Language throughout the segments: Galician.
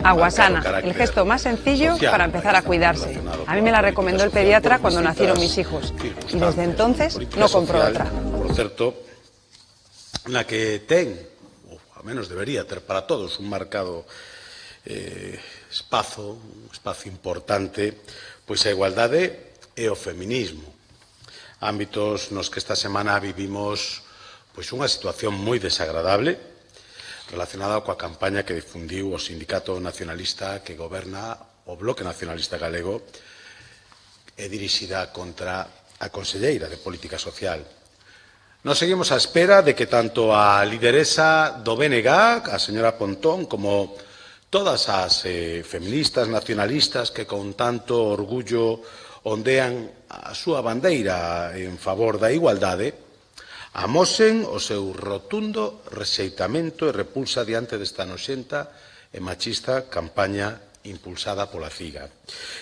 Agua sana, el gesto más sencillo para empezar a cuidarse. A mí me la recomendó el pediatra cuando nacieron mis hijos y desde entonces no compro otra. Por certo, na que ten, ou ao menos debería ter para todos, un marcado un espazo importante, pois a igualdade e o feminismo. Ámbitos nos que esta semana vivimos pois unha situación moi desagradable relacionada coa campaña que difundiu o sindicato nacionalista que goberna o Bloque Nacionalista Galego e dirixida contra a conselleira de Política Social. Nos seguimos á espera de que tanto a lideresa do BNG, a señora Pontón, como todas as feministas nacionalistas que con tanto orgullo ondean a súa bandeira en favor da igualdade, amosen o seu rotundo rexeitamento e repulsa diante desta noxenta e machista campaña impulsada pola CIGA,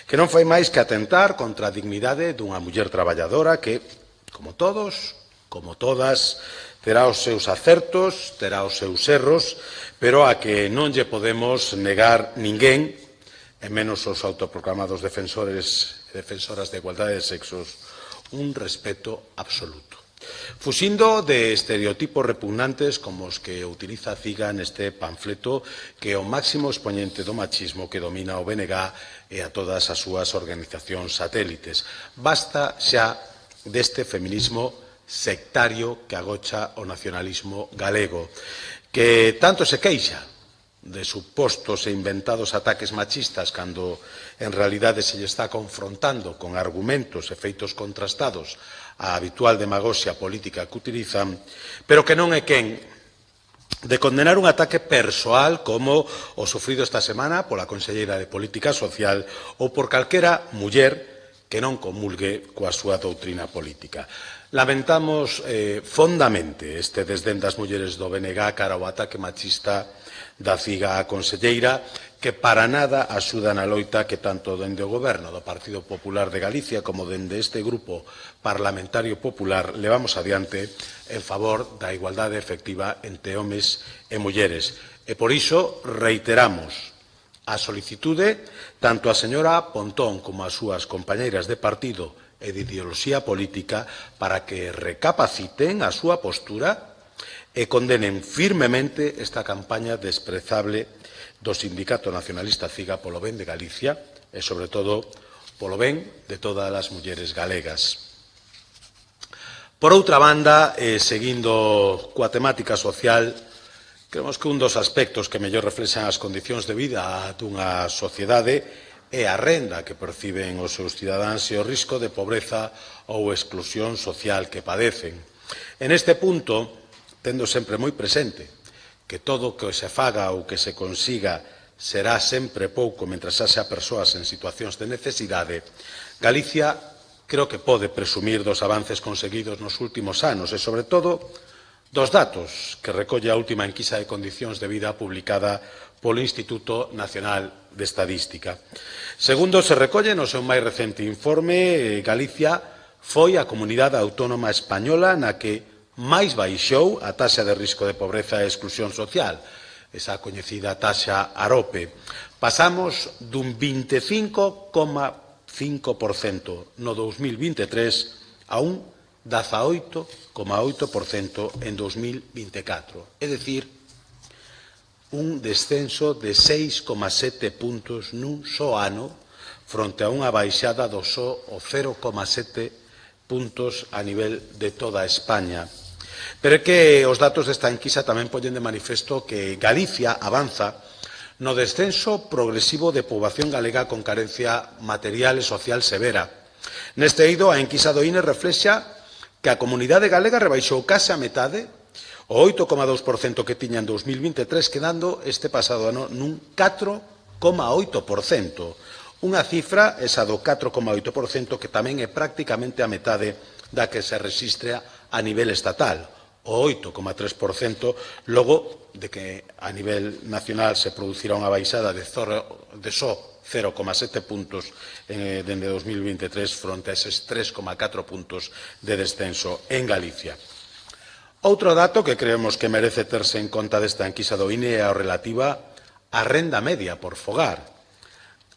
que non fai máis que atentar contra a dignidade dunha muller traballadora que, como todos, como todas, terá os seus acertos, terá os seus erros, pero a que non lle podemos negar ninguén, e menos os autoproclamados defensores e defensoras de igualdade de sexos, un respeto absoluto. Fuxindo de estereotipos repugnantes como os que utiliza a CIGA neste panfleto que é o máximo expoñente do machismo que domina o BNG e a todas as súas organizacións satélites. Basta xa deste feminismo sectario que agocha o nacionalismo galego, que tanto se queixa de supostos e inventados ataques machistas cando en realidade se lle está confrontando con argumentos e feitos contrastados a habitual demagoxia política que utilizan, pero que non é quen de condenar un ataque persoal como o sufrido esta semana pola conselleira de Política Social ou por calquera muller que non comulgue coa súa doutrina política. Lamentamos fondamente este desdén das mulleres do BNG cara ao ataque machista da CIGA á conselleira, que para nada axuda na loita que tanto dende o goberno do Partido Popular de Galicia como dende este grupo parlamentario popular levamos adiante en favor da igualdade efectiva entre homes e mulleres. E por iso reiteramos a solicitude tanto a señora Pontón como as súas compañeiras de partido e de ideoloxía política para que recapaciten a súa postura e condenen firmemente esta campaña desprezable do Sindicato Nacionalista CIGA polo ben de Galicia e, sobre todo, polo ben de todas as mulleres galegas. Por outra banda, seguindo coa temática social, creemos que un dos aspectos que mellor reflexan as condicións de vida dunha sociedade é a renda que perciben os seus cidadáns e o risco de pobreza ou exclusión social que padecen. En este punto, tendo sempre moi presente que todo o que se faga ou que se consiga será sempre pouco mentras haxa persoas en situacións de necesidade, Galicia creo que pode presumir dos avances conseguidos nos últimos anos e, sobre todo, dos datos que recolle a última enquisa de condicións de vida publicada polo Instituto Nacional de Estadística. Segundo se recolle no seu máis recente informe, Galicia foi a comunidade autónoma española na que máis baixou a taxa de risco de pobreza e exclusión social, esa coñecida taxa AROPE. Pasamos dun 25,5% no 2023 a un 18,8% en 2024. É dicir, un descenso de 6,7 puntos nun só ano fronte a unha baixada do só o 0,7 puntos a nivel de toda España. Pero é que os datos desta enquisa tamén poñen de manifesto que Galicia avanza no descenso progresivo de poboación galega con carencia material e social severa. Neste eido, a enquisa do INE reflexa que a comunidade galega rebaixou case a metade, o 8,2% que tiña en 2023, quedando este pasado ano nun 4,8%. Unha cifra, esa do 4,8%, que tamén é prácticamente a metade da que se rexistra a nivel estatal, o 8,3%, logo de que a nivel nacional se producirá unha baixada de só 0,7 puntos dende 2023 fronte a eses 3,4 puntos de descenso en Galicia. Outro dato que creemos que merece terse en conta desta enquisa do INE é a relativa a renda media por fogar.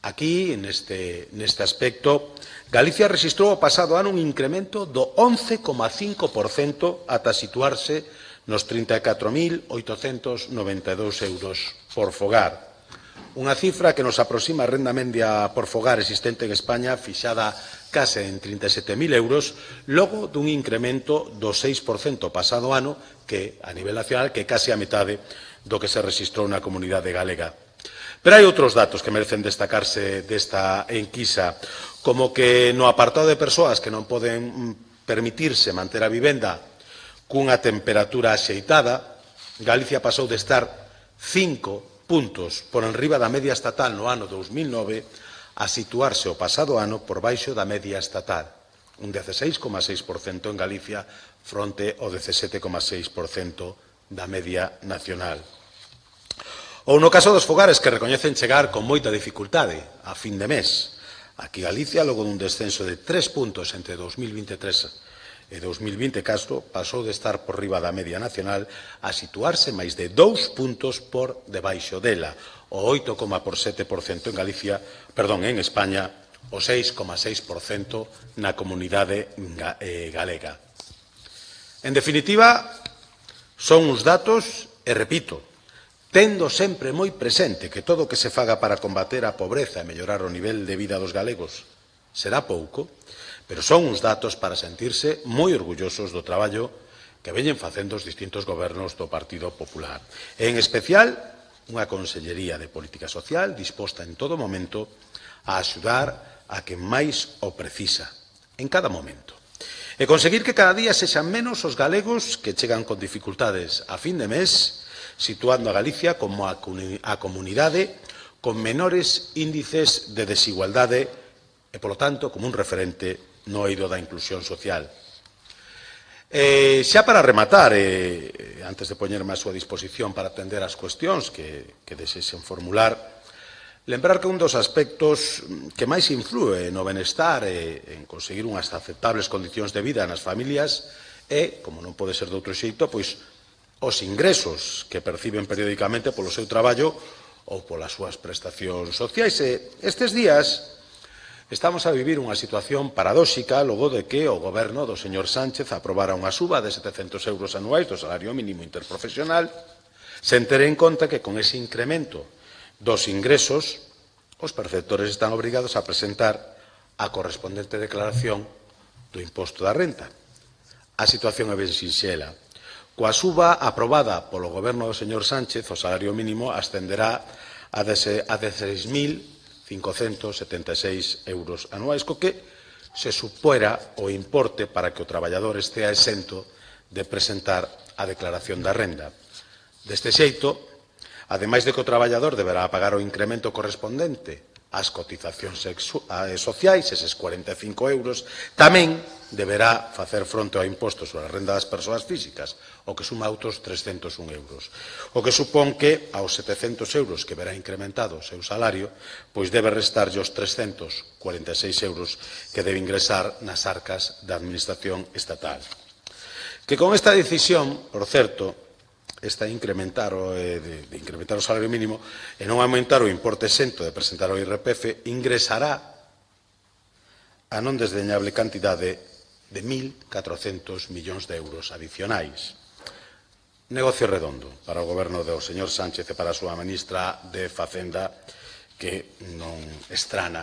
Aquí, neste aspecto, Galicia rexistrou o pasado ano un incremento do 11,5% ata situarse nos 34.892 euros por fogar. Unha cifra que nos aproxima a renda media por fogar existente en España fixada case en 37.000 euros, logo dun incremento do 6% pasado ano, que a nivel nacional, que case a metade do que se rexistrou na comunidade galega. Pero hai outros datos que merecen destacarse desta enquisa, como que no apartado de persoas que non poden permitirse manter a vivenda cunha temperatura axeitada, Galicia pasou de estar 5 puntos por enriba da media estatal no ano 2009 a situarse o pasado ano por baixo da media estatal, un 16,6% en Galicia fronte ao 17,6% da media nacional. Ou no caso dos fogares que recoñecen chegar con moita dificultade a fin de mes. Aquí Galicia, logo dun descenso de 3 puntos entre 2023 e 2020, pasou de estar por riba da media nacional a situarse máis de 2 puntos por debaixo dela, o 8,7% en España, o 6,6% na comunidade galega. En definitiva, son uns datos, e repito, tendo sempre moi presente que todo o que se faga para combater a pobreza e mellorar o nivel de vida dos galegos será pouco, pero son uns datos para sentirse moi orgullosos do traballo que veñen facendo os distintos gobernos do Partido Popular. E, en especial, unha Consellería de Política Social disposta en todo momento a axudar a quen máis o precisa, en cada momento. E conseguir que cada día sexan menos os galegos que chegan con dificultades a fin de mes, situando a Galicia como a comunidade con menores índices de desigualdade e, polo tanto, como un referente no eido da inclusión social. Xa para rematar, antes de poñerme a súa disposición para atender as cuestións que desexen formular, lembrar que un dos aspectos que máis inflúe no benestar e en conseguir unhas aceptables condicións de vida nas familias é, como non pode ser de outro xeito, pois os ingresos que perciben periódicamente polo seu traballo ou polas súas prestacións sociais. Estes días estamos a vivir unha situación paradóxica logo de que o goberno do señor Sánchez aprobara unha suba de 700 euros anuais do salario mínimo interprofesional, sen ter en conta que con ese incremento dos ingresos os perceptores están obrigados a presentar a correspondente declaración do imposto da renta. A situación é ben sinxela. Coa suba aprobada polo goberno do señor Sánchez, o salario mínimo ascenderá a 16.576 euros anuais, co que se supera o importe para que o traballador estea exento de presentar a declaración da renda. Deste xeito, ademais de que o traballador deberá pagar o incremento correspondente ás cotizacións sociais, eses 45 euros, tamén deberá facer fronte ao imposto sobre a renda das persoas físicas, o que suma outros 301 euros. O que supón que aos 700 euros que verá incrementado o seu salario, pois debe restarlle os 346 euros que debe ingresar nas arcas da Administración estatal. Que con esta decisión, por certo, esta de incrementar o salario mínimo e non aumentar o importe exento de presentar o IRPF, ingresará a non desdeñable cantidade de 1.400 millóns de euros adicionais. Negocio redondo para o goberno do señor Sánchez e para a súa ministra de Facenda, que non estrana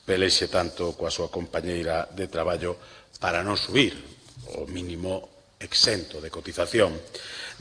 pelexe tanto coa súa compañeira de traballo para non subir o mínimo exento de cotización.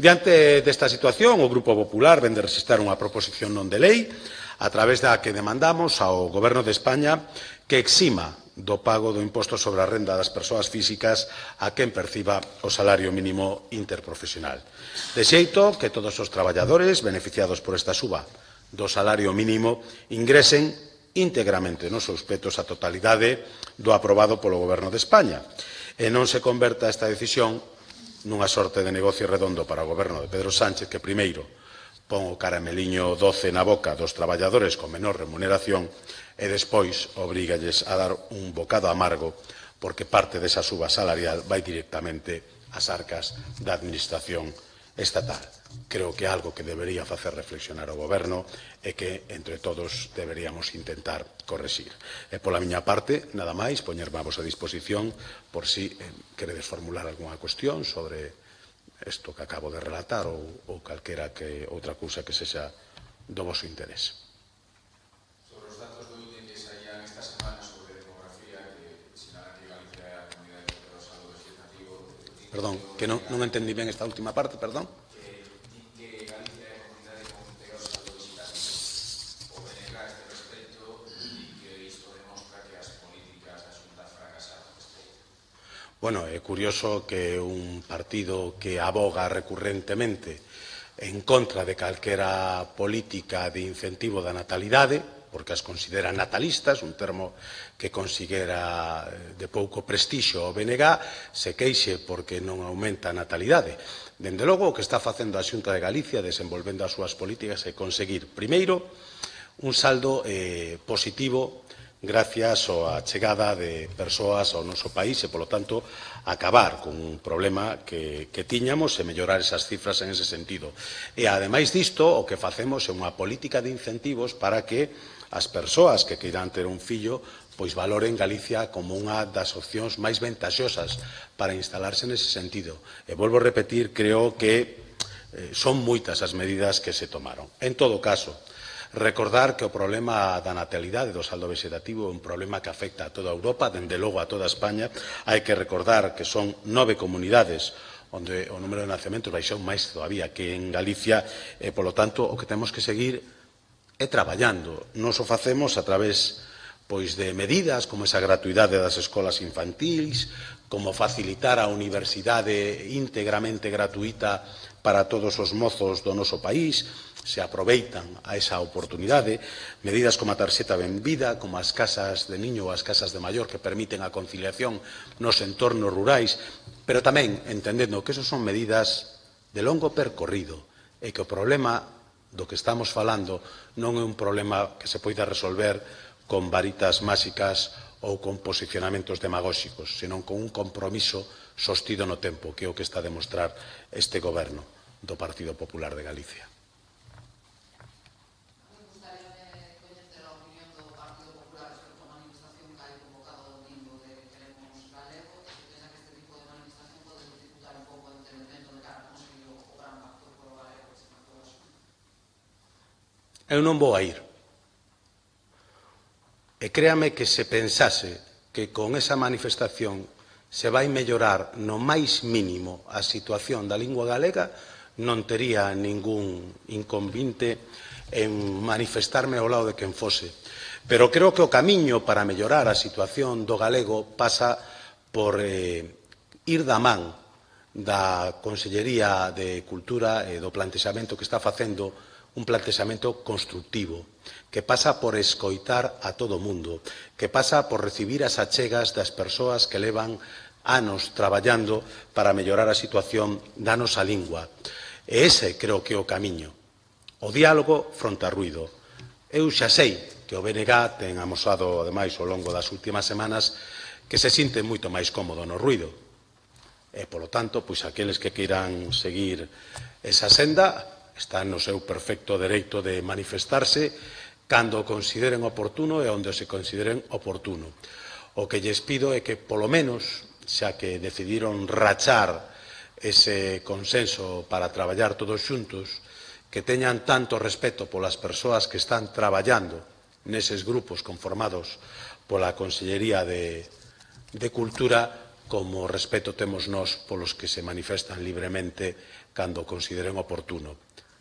Diante desta situación, o Grupo Popular vén de rexistrar unha proposición non de lei a través da que demandamos ao Goberno de España que exima do pago do imposto sobre a renda das persoas físicas a quen perciba o salario mínimo interprofesional. De xeito que todos os traballadores beneficiados por esta suba do salario mínimo ingresen íntegramente nos seus petos a totalidade do aprobado polo Goberno de España e non se converta esta decisión nunha sorte de negocio redondo para o goberno de Pedro Sánchez, que primeiro pon o carameliño doce na boca dos traballadores con menor remuneración e despois obrígalles a dar un bocado amargo porque parte desa suba salarial vai directamente ás arcas da Administración estatal. Creo que algo que debería facer reflexionar o Goberno e que entre todos deberíamos intentar correxir. E pola miña parte, nada máis, poñerme a vosa disposición por si queredes formular algunha cuestión sobre isto que acabo de relatar ou calquera que outra cousa que sexa do voso interés. Sobre os datos do INE que saían esta semana sobre demografía que sinalan que Galicia é a comunidade poderosa do vegetativo. Perdón, que non entendí ben esta última parte, perdón. Que Galicia é a comunidade poderosa do vegetativo. O BNG a este respecto di que isto demostra que as políticas da Xunta fracasaron ao respecto. Bueno, é curioso que un partido que aboga recurrentemente en contra de calquera política de incentivo da natalidade, porque as considera natalistas, un termo que considera de pouco prestixio o BNG, se queixe porque non aumenta a natalidade. Dende logo, o que está facendo a Xunta de Galicia, desenvolvendo as súas políticas, é conseguir, primeiro, un saldo positivo gracias á chegada de persoas ao noso país e, polo tanto, acabar con un problema que tiñamos e mellorar esas cifras en ese sentido. E, ademais disto, o que facemos é unha política de incentivos para que as persoas que queiran ter un fillo pois valoren Galicia como unha das opcións máis ventaxosas para instalarse nese sentido. E volvo a repetir, creo que son moitas as medidas que se tomaron. En todo caso, recordar que o problema da natalidade do saldo vegetativo é un problema que afecta a toda Europa, dende logo a toda España. Hai que recordar que son 9 comunidades onde o número de nacementos baixou máis todavía que en Galicia e, polo tanto, o que temos que seguir é traballando. Nos o facemos a través de medidas como esa gratuidade das escolas infantís, como facilitar a universidade íntegramente gratuita para todos os mozos do noso país, se aproveitan a esa oportunidade, medidas como a tarxeta Benvida, como as casas de niño ou as casas de maior que permiten a conciliación nos entornos rurais, pero tamén entendendo que esos son medidas de longo percorrido e que o problema do que estamos falando non é un problema que se poida resolver con varitas máxicas ou con posicionamentos demagóxicos, senón con un compromiso sostido no tempo, que é o que está a demostrar este goberno do Partido Popular de Galicia. Eu non vou a ir. E créame que se pensase que con esa manifestación se vai mellorar no máis mínimo a situación da lingua galega, non tería ningún inconvinte en manifestarme ao lado de quen fose. Pero creo que o camiño para mellorar a situación do galego pasa por ir da man da Consellería de Cultura e do plantexamento que está facendo un plantexamento constructivo, que pasa por escoitar a todo o mundo, que pasa por recibir as achegas das persoas que levan anos traballando para mellorar a situación da nosa lingua. E ese creo que é o camiño. O diálogo fronte ao ruído. Eu xa sei que o BNG ten amosado, ademais, ao longo das últimas semanas, que se sinte moito máis cómodo no ruído. E, polo tanto, pois aqueles que queiran seguir esa senda están no seu perfecto dereito de manifestarse cando o consideren oportuno e onde se consideren oportuno. O que lles pido é que, polo menos, xa que decidiron rachar ese consenso para traballar todos xuntos, que teñan tanto respeto polas persoas que están traballando neses grupos conformados pola Consellería de Cultura, como respeto temos nós polos que se manifestan libremente cando consideren oportuno.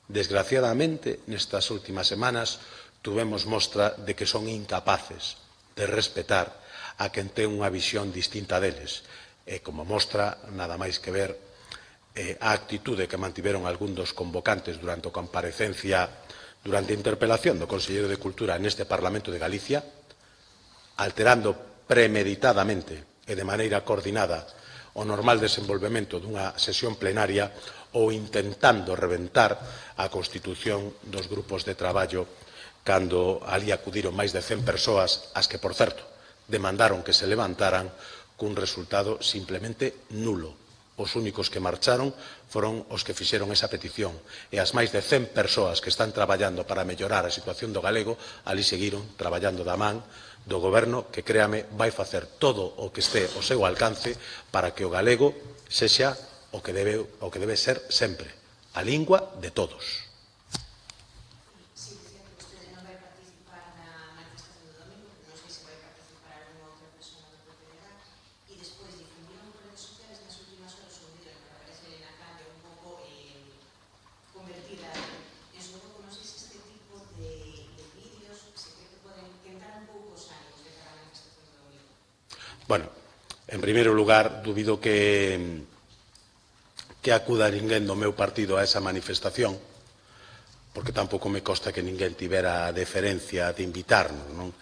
Desgraciadamente, nestas últimas semanas, tuvemos mostra de que son incapaces de respetar a quen ten unha visión distinta deles. E, como mostra, nada máis que ver a actitude que mantiveron algún dos convocantes durante a comparecencia, durante a interpelación do Conselleiro de Cultura neste Parlamento de Galicia, alterando premeditadamente e de maneira coordinada o normal desenvolvemento dunha sesión plenaria ou intentando reventar a constitución dos grupos de traballo cando ali acudiron máis de 100 persoas, as que, por certo, demandaron que se levantaran cun resultado simplemente nulo. os únicos que marcharon foron os que fixeron esa petición, e as máis de 100 persoas que están traballando para mellorar a situación do galego ali seguiron traballando da man do goberno, que, créame, vai facer todo o que este ao seu alcance para que o galego sexa o que debe ser sempre, a lingua de todos. Bueno, en primeiro lugar, dubido que acuda ninguén do meu partido a esa manifestación, porque tampouco me consta que ninguén tivera a deferencia de invitarnos, non?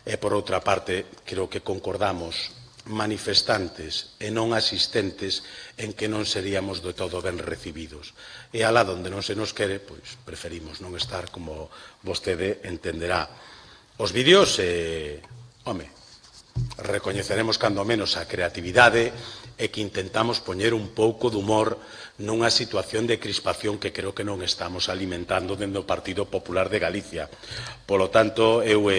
E, por outra parte, creo que concordamos manifestantes e non asistentes en que non seríamos de todo ben recibidos. E alá donde non se nos quere, pois preferimos non estar, como vostede entenderá. Os vídeos, recoñeceremos cando menos a creatividade e que intentamos poñer un pouco de humor nunha situación de crispación que creo que non estamos alimentando dentro do Partido Popular de Galicia. Polo tanto, eu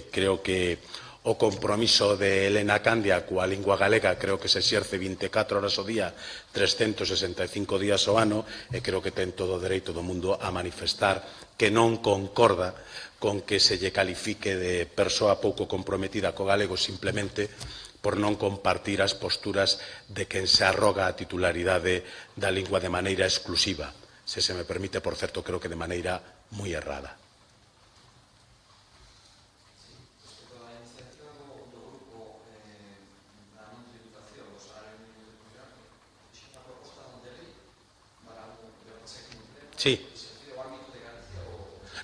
creo que o compromiso de Elena Candia coa lingua galega creo que se exerce 24 horas ao día, 365 días ao ano, e creo que ten todo o dereito do mundo a manifestar que non concorda con que se lle califique de persoa pouco comprometida co galego simplemente por non compartir as posturas de quen se arroga a titularidade da lingua de maneira exclusiva. Se me permite, por certo, creo que de maneira moi errada. Sí.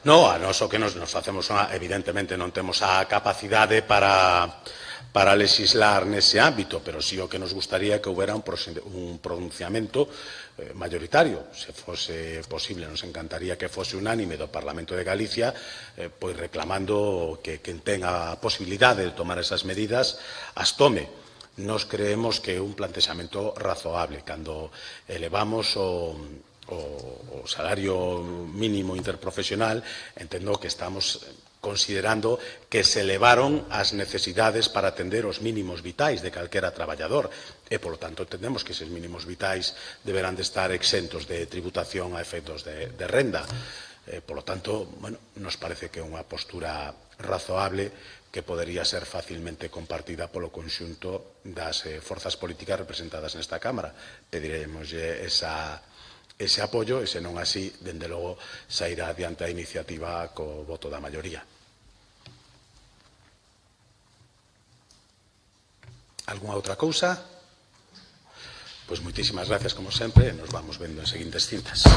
No, a nós o que nos facemos, evidentemente non temos a capacidade para legislar nese ámbito, pero sí o que nos gustaría que houbera un pronunciamento mayoritario. Se fose posible, nos encantaría que fose unánime do Parlamento de Galicia, pois reclamando que quen tenga a posibilidade de tomar esas medidas as tome. Nos creemos que é un plantexamento razoable. Cando elevamos o salario mínimo interprofesional, entendo que estamos considerando que se elevaron as necesidades para atender os mínimos vitais de calquera traballador e, polo tanto, entendemos que eses mínimos vitais deberán de estar exentos de tributación a efectos de renda. Polo tanto, nos parece que é unha postura razoable que podería ser facilmente compartida polo conxunto das forzas políticas representadas nesta Cámara. Pediremoslle ese apoio e, se non así, dende logo, sairá adiante a iniciativa co voto da maioría. Algunha outra cousa? Pois moitísimas gracias, como sempre, e nos vamos vendo en seguintes cintas.